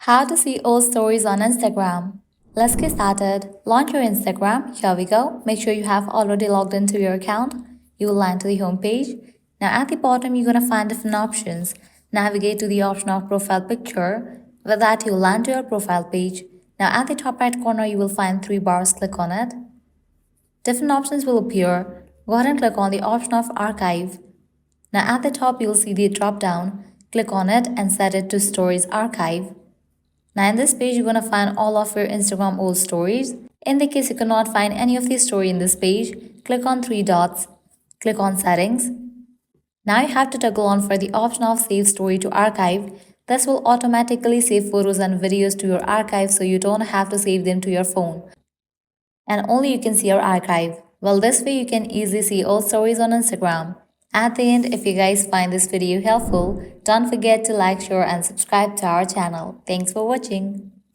How to see old stories on Instagram. Let's get started. Launch your Instagram. Here we go. Make sure you have already logged into your account. You will land to the home page. Now at the bottom, you're going to find different options. Navigate to the option of profile picture. With that, you'll land to your profile page. Now at the top right corner, you will find three bars. Click on it. Different options will appear. Go ahead and click on the option of archive. Now at the top, you'll see the drop down. Click on it and set it to Stories Archive. Now in this page, you're going to find all of your Instagram old stories. In the case you cannot find any of the story in this page, click on three dots, click on settings. Now you have to toggle on for the option of save story to archive. This will automatically save photos and videos to your archive so you don't have to save them to your phone. And only you can see your archive. Well, this way you can easily see old stories on Instagram. At the end, if you guys find this video helpful, don't forget to like, share and subscribe to our channel. Thanks for watching.